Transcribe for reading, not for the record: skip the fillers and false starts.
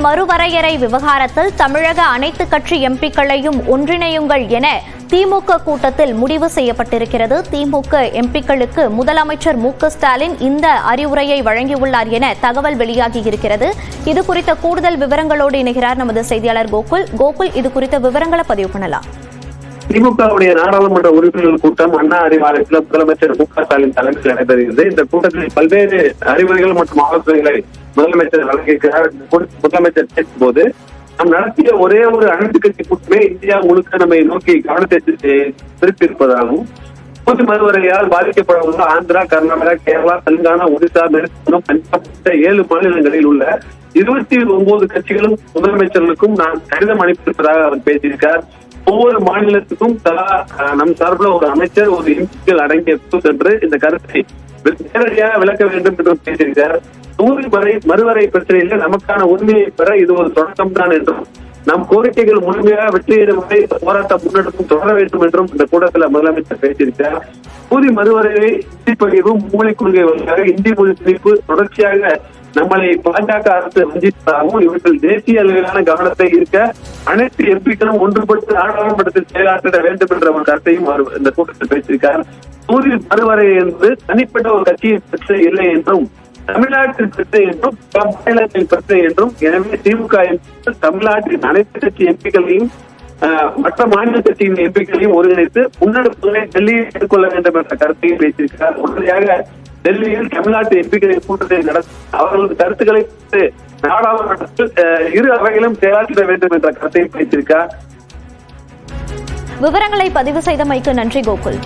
மறுவரையறை விவகாரத்தில் தமிழக அனைத்து கட்சி எம்பிக்களையும் ஒன்றிணையுங்கள் என திமுக கூட்டத்தில் முடிவு செய்யப்பட்டிருக்கிறது. திமுக எம்பிக்களுக்கு முதலமைச்சர் மு.க.ஸ்டாலின் இந்த அறிவுரையை வழங்கியுள்ளார் என தகவல் வெளியாகியிருக்கிறது. இது குறித்த கூடுதல் விவரங்களோடு இணைகிறார் நமது செய்தியாளர் கோகுல். இது குறித்த விவரங்களை பதிவு பண்ணலாம். திமுகவுடைய நாடாளுமன்ற உறுப்பினர்கள் கூட்டம் அண்ணா அறிவாலயத்தில் முதலமைச்சர் மு.க.ஸ்டாலின் தலைமையில் நடைபெறுகிறது. இந்த கூட்டத்தில் பல்வேறு அறிவுரைகள் மற்றும் ஆலோசனைகளை முதலமைச்சர் வழங்கியிருக்கிறார். முதலமைச்சர் பேசும்போது நாம் நடத்திய ஒரே ஒரு அனைத்து கட்சி கூட்டமே இந்தியா முழுக்க நம்மை நோக்கி கவனத்தை திருப்பியிருப்பதாகவும் பொது மறுவரையால் பாதிக்கப்படவுள்ள ஆந்திரா, கர்நாடகா, கேரளா, தெலுங்கானா, ஒடிசா, மேற்குவங்கம், பஞ்சாப் உள்ளிட்ட 7 மாநிலங்களில் உள்ள 29 கட்சிகளும் முதலமைச்சர்களுக்கும் நான் கடிதம் அனுப்பியிருப்பதாக அவர் பேசியிருக்கார். ஒவ்வொரு மாநிலத்துக்கும் நம் சார்பில் ஒரு அமைச்சர், ஒரு எம்பிக்கள் அடங்கிய குழு சென்று இந்த கருத்தை நேரடியாக விளக்க வேண்டும் என்றும் பேசியிருக்கார். 100 மறுவரை பிரச்சனையில் நமக்கான உரிமையை பெற இது ஒரு தொடக்கம் தான் என்றும் நம் கோரிக்கைகள் முழுமையாக வெற்றியிடும் வரை போராட்டம் முன்னெடுப்பும் தொடர வேண்டும் என்றும் இந்த கூட்டத்தில் முதலமைச்சர் பேசியிருக்கார். தொகுதி மறுவரையை இந்தி பகிர்வு, மொழி கொள்கை வழியாக இந்தி மொழி திணிப்பு தொடர்ச்சியாக நம்மளை பாஜக அரசு வஞ்சிப்பதாகவும் இவர்கள் தேசிய அளவிலான கவனத்தை ஈர்க்க அனைத்து எம்பிக்களும் ஒன்றுபட்டு நாடாளுமன்றத்தில் செயலாற்ற வேண்டும் என்ற ஒரு கருத்தையும் இந்த கூட்டத்தில் பேசியிருக்கார். தொகுதி மறுவரை என்பது தனிப்பட்ட ஒரு கட்சியின் பிரச்சனை இல்லை என்றும் தமிழ்நாட்டின் பிரச்சனை என்றும் மாநிலத்தின் பிரச்சனை என்றும், எனவே திமுக தமிழ்நாட்டின் அனைத்து கட்சி எம்பிக்களையும் மற்ற மாநில கட்சியின் எம்பிக்களையும் ஒருங்கிணைத்து முன்னெடுப்புகளை டெல்லியில் எடுத்துக்கொள்ள வேண்டும் என்ற கருத்தையும் பேசியிருக்கிறார். உடனடியாக டெல்லியில் தமிழ்நாட்டு எம்பிக்களின் கூட்டத்தை நடத்தி அவர்களது கருத்துக்களை நாடாளுமன்றத்தில் இரு அவைகளும் செயலாற்ற வேண்டும் என்ற கருத்தையும் பேசியிருக்கார். விவரங்களை பதிவு செய்தமைக்கு நன்றி கோகுல்.